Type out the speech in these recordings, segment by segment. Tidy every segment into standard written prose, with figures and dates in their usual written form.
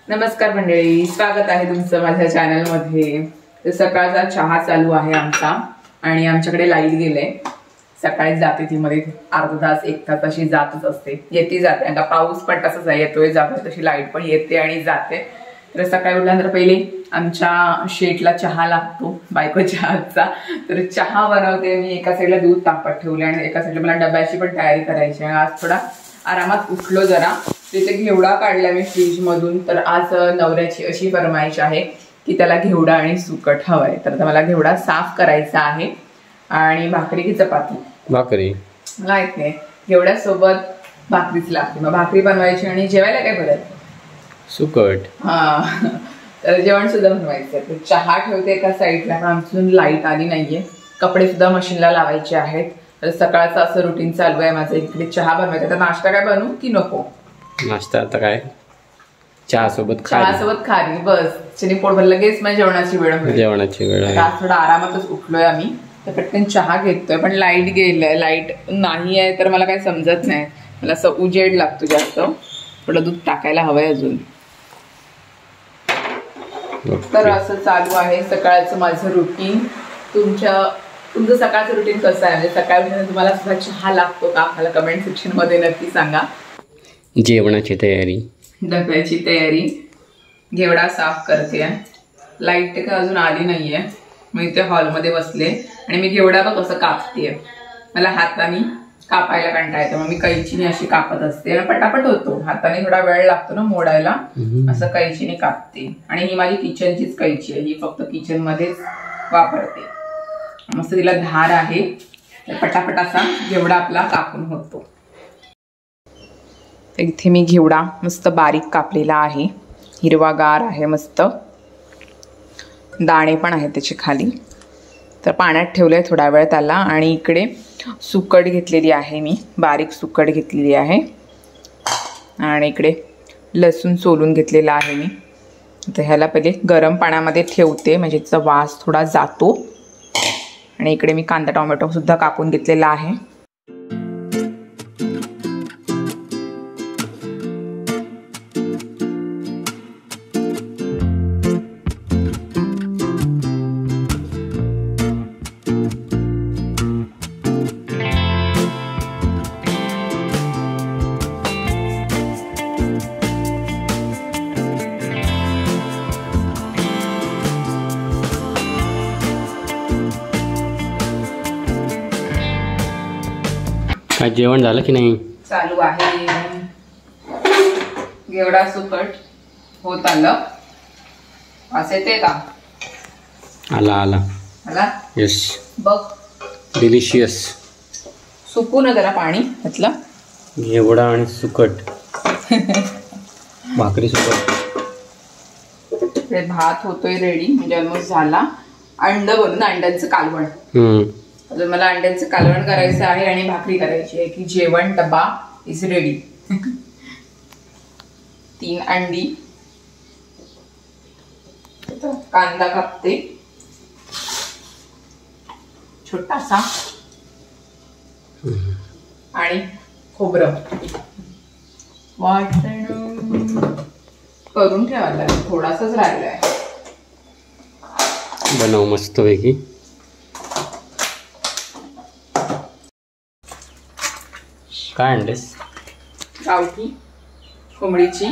नमस्कार मंडळी, स्वागत आहे तुमचं माझ्या चॅनलमध्ये। तर सकाळचा चहा चालू आहे आमचा आणि आमच्याकडे लाईट गेले। सकाळी जाते ती मध्ये अर्धा तास एक तास अशी जातच असते, येते जाते। आता पाऊस पण तसाच येतोय जातोय, तशी लाईट पण येते आणि जाते। तर सकाळी उठल्यानंतर पहिले आमच्या शेटला चहा लागतो, बायकोच्या हातचा। तर चहा बनवते मी, एका साईडला दूध तापत ठेवले आणि एका साईडला मला डब्याची पण तयारी करायची आहे। आज थोडा आरामात उठलो जरा, तिथे घेवडा काढला मी फ्रीज मधून। तर आज नवऱ्याची अशी फरमाईश आहे की त्याला घेवडा आणि सुकट हवाय, तर मला घेवडा साफ करायचा आहे आणि भाकरी की चपाती। भाकरी मला येत नाही, घेवड्यासोबत भाकरीच लागते। मग भाकरी बनवायची आणि जेवायला काय परत सुकट। हा, तर जेवण सुद्धा बनवायचं। तर चहा ठेवते एका साईडला, पण आमच्यातून लाईट आली नाहीये। कपडे सुद्धा मशीनला लावायचे आहेत। तर सकाळचं असं रुटीन चालू आहे माझं। इकडे चहा बनवायचा, तर नाश्ता काय बनवू की नको? नाश्ता आता काय, चहा सोबत खारी बस, त्याने पोट भरलं लगेच माझ्या जेवणाची वेळ होईल। जेवणाची वेळ आहे। आज थोडा आरामातच उठलोय आम्ही, तर पटकन चहा घेतोय। पण लाईट गेलंय, लाईट नाही आहे तर मला काही समजत नाही। मला असं उजेड लागतो जास्त, थोडं दूध टाकायला हवंय अजून। तर असं चालू आहे सकाळचं माझं रुटीन। तुमचं सकाळचं रुटीन कसं आहे? म्हणजे सकाळी तुम्हाला सुद्धा चहा लागतो का? मला कमेंट सेक्शन मध्ये नक्की सांगा। जेवणाची तयारी, डब्याची तयारी, घेवडा साफ करते। लाईट का अजून आली नाहीये, मी इथे हॉलमध्ये बसले आणि मी घेवडा बघ कसं कापतेय। मला हाताने कापायला कंटाळा येतो, मग मी कैचीने अशी कापत असते आणि पटापट होतो। हाताने थोडा वेळ लागतो ना मोडायला, असं कैचीने कापते। आणि ही माझी किचनचीच कैची आहे, ही फक्त किचन मध्येच वापरते। मस्त तिला धार आहे, पटापट असा घेवडा आपला कापून होतो। इथे मी घेवडा मस्त बारीक कापलेला आहे, हिरवागार आहे मस्त, दाणे पण आहेत त्याचे खाली। तर पाण्यात ठेवलंय थोडा वेळ त्याला। आणि इकडे सुकट घेतलेली आहे मी, बारीक सुकट घेतलेली आहे। आणि इकडे लसूण सोलून घेतलेला आहे मी। तर ह्याला पहिले गरम पाण्यामध्ये ठेवते, म्हणजे त्याचा वास थोडा जातो। आणि इकडे मी कांदा टोमॅटो सुद्धा कापून घेतलेला आहे। काय जेवण झालं की नाही? चालू आहे, घेवडा सुकट होत आलं। वास येते का? आला आला आला, यस, बघ डिलिशियस। सुकून जरा पाणी घातलं, घेवडा आणि सुकट भाकरी सुकट। भात होतोय रेडी, म्हणजे ऑलमोस्ट झाला। अंड बनवून अंड्यांचं कालवण, अजून मला अंड्यांचं कालवण करायचं आहे आणि भाकरी करायची आहे की जेवण डबा इज रेडी। 3 अंडी, कांदा कापते छोटासा आणि खोबरं वाटण करून ठेवायला लागेल, थोडासाच राहिलाय। बनव मस्त पैकी। काय आणलेस? गावठी कोंबडीची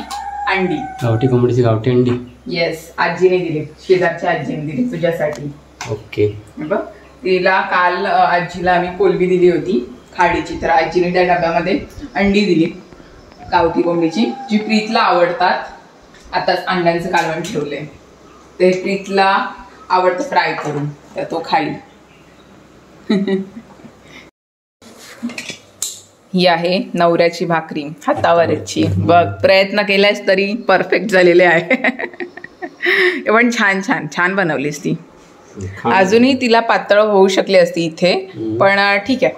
अंडी। गावठी कोंबडीची गावठी अंडी? येस, आजीने दिली, शेजारच्या आजीने दिली तुझ्यासाठी। ओके, बघ तिला काल आजीला आम्ही कोलबी दिली होती खाडीची, तर आजीने त्या डब्यामध्ये अंडी दिली गावठी कोंबडीची, जी प्रीतला आवडतात। आताच अंड्यांचं कालवण ठेवले, ते प्रीतला आवडतं फ्राय करून, तर तो खाईल। ही आहे नवऱ्याची भाकरी, हातावरची। बघ, प्रयत्न केलास तरी परफेक्ट झालेले आहे। पण छान छान छान बनवलीस ती। अजूनही तिला पातळ होऊ शकली असती इथे, पण ठीक आहे,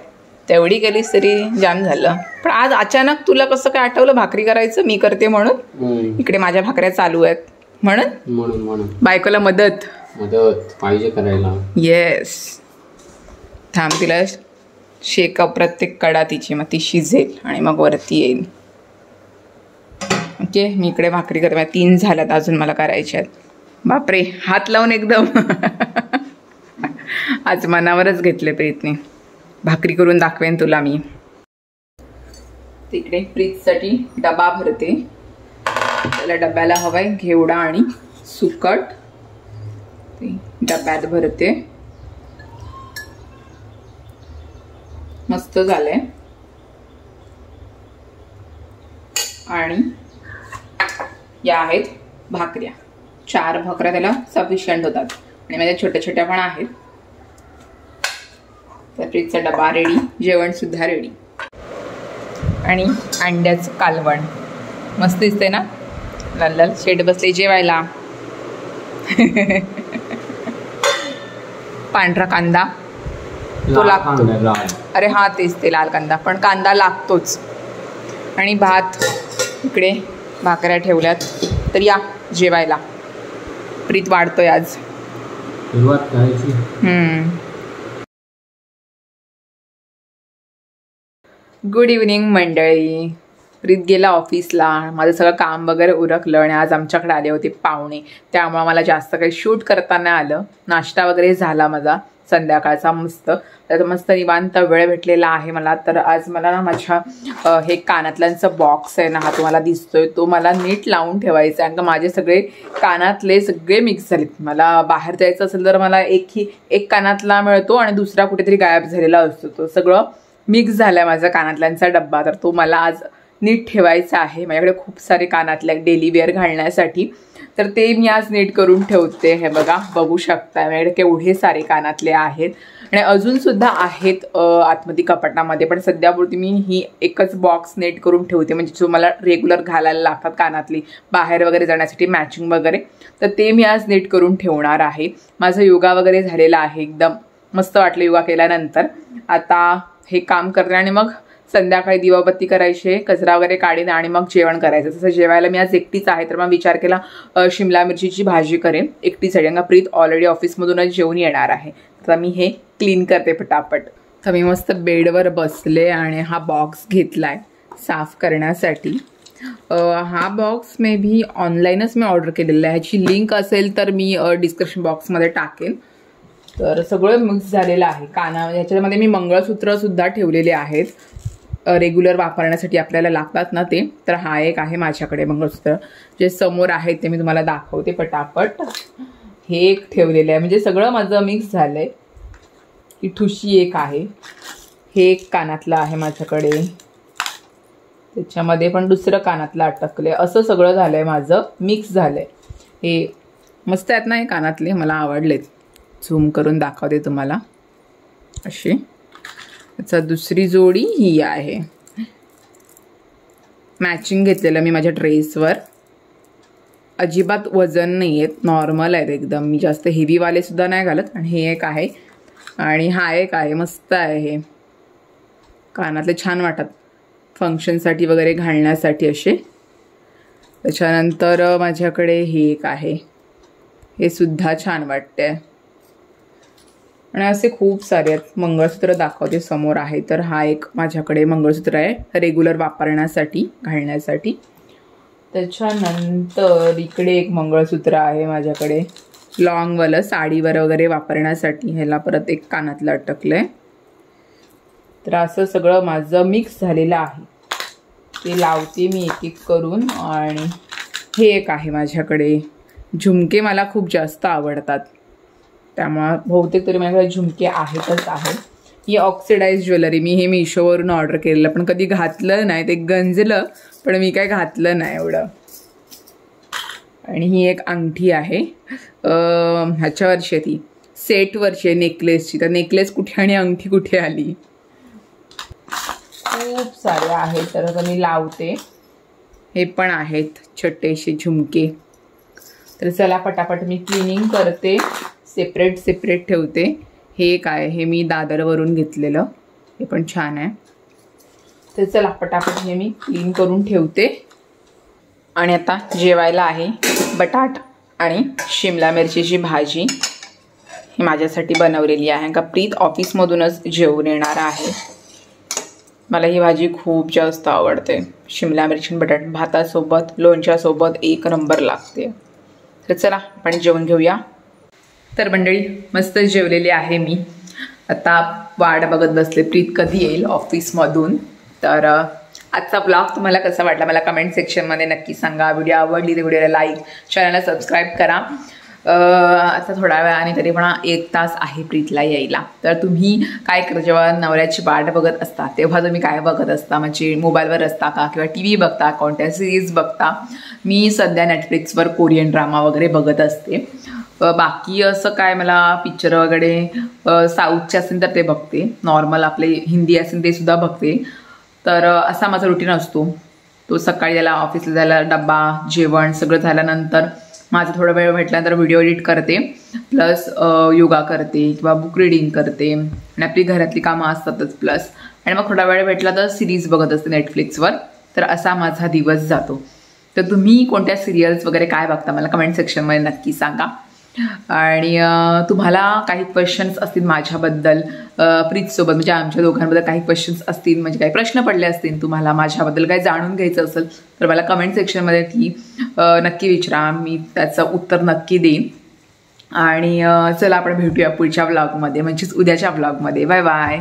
तेवढी केलीस तरी जाम झालं। पण आज अचानक तुला कसं काय आठवलं भाकरी करायचं? मी करते म्हणून, इकडे माझ्या भाकऱ्या चालू आहेत म्हणून बायकोला मदत पाहिजे करायला। येस, थांब तिला शेकअप प्रत्येक कडा तिची, मग ती शिजेल आणि मग वरती येईल। ठीक आहे, मी इकडे भाकरी करते. 3 झाल्यात, अजून मला करायच्या आहेत. बापरे, हात लावून एकदम आज मनावरच घेतले प्रीतने. भाकरी करून दाखवेन तुला मी. तिकडे प्रीतसाठी डबा भरते. त्याला डब्याला हवाय घेवडा आणि सुकट. ते डब्यात भरते. मस्त झालंय. आणि या आहेत भाकऱ्या. 4 भाकऱ्या त्याला सफिशियंट होतात. आणि माझ्या छोट्या छोट्या पण आहेत. तर प्रीतचा डबा रेडी, जेवण सुद्धा रेडी. आणि अंड्याचं कालवण मस्त दिसतंय ना. लाल लाल शेड बसले जेवायला. पांढरा कांदा तो लागतो. अरे हा तेच ते लाल कांदा, पण कांदा लागतोच. आणि भात. इकडे भाकऱ्या ठेवल्यात. तर या जेवायला. प्रीत वाढतोय आज. सुरुवात करायची. गुड इव्हनिंग मंडळी. प्रीत गेला ऑफिसला. माझं सगळं काम वगैरे उरकलं आणि आज आमच्याकडे आले होते पाहुणे. त्यामुळे मला जास्त काही शूट करता नाही आलं. नाश्ता वगैरे झाला माझा संध्याकाळचा मस्त. तर मस्त निवांत वेळ भेटलेला आहे मला. तर आज मला ना माझ्या हे कानातल्यांचं बॉक्स आहे ना, हा तुम्हाला दिसतोय, तो मला नीट लावून ठेवायचा आहे. कारण माझे सगळे कानातले सगळे मिक्स झालेत. मला बाहेर जायचं असेल तर मला एक कानातला मिळतो आणि दुसरा कुठेतरी गायब झालेला असतो. तो सगळं मिक्स झाला आहे माझा कानातल्यांचा डब्बा. तर तो मला आज नीट ठेवायचा आहे. माझ्याकडे खूप सारे कानातले डेली वेअर घालण्यासाठी. तर ते मी आज नीट करून ठेवते. हे बघा, बघू शकता माझ्याकडे केवढे सारे कानातले आहेत. आणि अजून सुद्धा आहेत आतमध्ये कपाटामध्ये. पण सध्यापुरती मी ही एकच बॉक्स नीट करून ठेवते. म्हणजे जो मला रेग्युलर घालायला लागतात कानातली बाहेर वगैरे जाण्यासाठी मॅचिंग वगैरे. तर ते मी आज नीट करून ठेवणार आहे. माझं योगा वगैरे झालेला आहे. एकदम मस्त वाटलं योगा केल्यानंतर. आता हे काम करते आणि मग संध्याकाळी दिवाबत्ती करायचे, कचरा वगैरे काढीन आणि मग जेवण करायचं. तसं जेवायला मी आज एकटीच आहे. तर मग विचार केला शिमला मिरचीची भाजी करेन एकटीसाठी. कारण प्रीत ऑलरेडी ऑफिसमधूनच जेवून येणार आहे. तर मी हे क्लीन करते पटापट. तर मी मस्त बेडवर बसले आणि हा बॉक्स घेतलाय साफ करण्यासाठी. हा बॉक्स मे बी ऑनलाईनच मी ऑर्डर केलेला आहे. ह्याची लिंक असेल तर मी डिस्क्रिप्शन बॉक्समध्ये टाकेन. तर सगळं मिक्स झालेलं आहे. ह्याच्यामध्ये मी मंगळसूत्र सुद्धा ठेवलेले आहेत. रेग्युलर वापरण्यासाठी आपल्याला लागतात ना ते. तर हा एक आहे माझ्याकडे मंगळसूत्र. जे समोर आहे ते मी तुम्हाला दाखवते पटापट. हे एक ठेवलेलं आहे. म्हणजे सगळं माझं मिक्स झालं आहे. ही ठुशी एक आहे. हे एक कानातलं आहे माझ्याकडे. त्याच्यामध्ये पण दुसरं कानातलं अटकलं आहे. असं सगळं झालं आहे माझं, मिक्स झालं आहे. हे मस्त आहेत ना हे कानातले, मला आवडलेत. झूम करून दाखवते तुम्हाला. अशी याचा दुसरी जोडी ही आहे. मॅचिंग घेतलेलं मी माझ्या ड्रेसवर. अजिबात वजन नाही आहेत, नॉर्मल आहेत एकदम. मी जास्त हेवीवाले सुद्धा नाही घालत. आणि हे एक आहे आणि हा एक आहे. मस्त आहे हे कानातले, छान वाटतात फंक्शनसाठी वगैरे घालण्यासाठी असे. त्याच्यानंतर माझ्याकडे हे एक आहे. हे सुद्धा छान वाटते. आणि असे खूप सारे आहेत. मंगळसूत्र दाखवते समोर आहे. तर हा एक माझ्याकडे मंगळसूत्र आहे रेग्युलर वापरण्यासाठी घालण्यासाठी. त्याच्यानंतर इकडे एक मंगळसूत्र आहे माझ्याकडे लॉंगवालं, साडीवर वगैरे वापरण्यासाठी. ह्याला परत एक कानातलं अटकलं आहे. तर असं सगळं माझं मिक्स झालेलं आहे. ते लावते मी एक एक करून. आणि हे एक आहे माझ्याकडे. झुमके मला खूप जास्त आवडतात, त्यामुळे बहुतेक तरी माझ्याकडे झुमके आहेतच आहेत. ही ऑक्सिडाइज ज्वेलरी मी हे मिशोवरून ऑर्डर केलेलं, पण कधी घातलं नाही. ते गंजलं पण मी काय घातलं नाही एवढं. आणि ही एक अंगठी आहे. ह्याच्यावरची ती सेटवरची आहे नेकलेसची. तर नेकलेस कुठे आणि अंगठी कुठे आली. खूप सारे आहेत. तर आता मी लावते. हे पण आहेत छोटेसे झुमके. तर चला पटापट मी क्लिनिंग करते. सेपरेट सेपरेट ठेवते. हे एक आहे, हे मी दादरवरून घेतलेलं. हे पण छान आहे. तर चला पटापट हे मी क्लीन करून ठेवते. आणि आता जेवायला आहे बटाट आणि शिमला मिरचीची भाजी. ही माझ्यासाठी बनवलेली आहे का प्रीत ऑफिसमधूनच जेवून येणार आहे. मला ही भाजी खूप जास्त आवडते. शिमला मिरची बटाटा भातासोबत लोणच्यासोबत एक नंबर लागते. तर चला आपण जेवण घेऊया. तर मंडळी मस्त जेवलेली आहे मी. आता वाट बघत बसले प्रीत कधी येईल ऑफिसमधून. तर आजचा ब्लॉग तुम्हाला कसा वाटला मला कमेंट सेक्शनमध्ये नक्की सांगा. व्हिडिओ आवडली तर व्हिडिओला लाईक, चॅनलला सबस्क्राईब करा. आता थोड्या वेळाने तरी पण 1 तास आहे प्रीतला यायला. तर तुम्ही काय करता जेव्हा नवऱ्याची वाट बघत असता तेव्हा तुम्ही काय बघत असता? म्हणजे मोबाईलवर असता का किंवा टी व्ही बघता, कोणत्या सिरीज बघता? मी सध्या नेटफ्लिक्सवर कोरियन ड्रामा वगैरे बघत असते. बाकी असं काय मला पिक्चर वगैरे साऊथचे असेल तर ते बघते, नॉर्मल आपले हिंदी असेल ते सुद्धा बघते. तर असा माझा रुटीन असतो. तो सकाळी त्याला ऑफिसला जायला डब्बा जेवण सगळं झाल्यानंतर माझं थोडा वेळ भेटल्यानंतर व्हिडिओ एडिट करते, प्लस योगा करते किंवा बुक रीडिंग करते आणि आपली घरातली कामं असतातच प्लस. आणि मग थोडा वेळ भेटला तर सिरीज बघत असते नेटफ्लिक्सवर. तर असा माझा दिवस जातो. तर तुम्ही कोणत्या सिरियल्स वगैरे काय बघता मला कमेंट सेक्शनमध्ये नक्की सांगा. आणि तुम्हाला काही क्वेश्चन्स असतील माझ्याबद्दल प्रीतसोबत म्हणजे आमच्या दोघांबद्दल काही क्वेश्चन्स असतील म्हणजे काही प्रश्न पडले असतील तुम्हाला माझ्याबद्दल काही जाणून घ्यायचं असेल तर मला कमेंट सेक्शनमध्ये ती नक्की विचारा. मी त्याचं उत्तर नक्की देईन. आणि चला आपण भेटूया पुढच्या व्लॉगमध्ये म्हणजेच उद्याच्या व्लॉगमध्ये. Bye bye.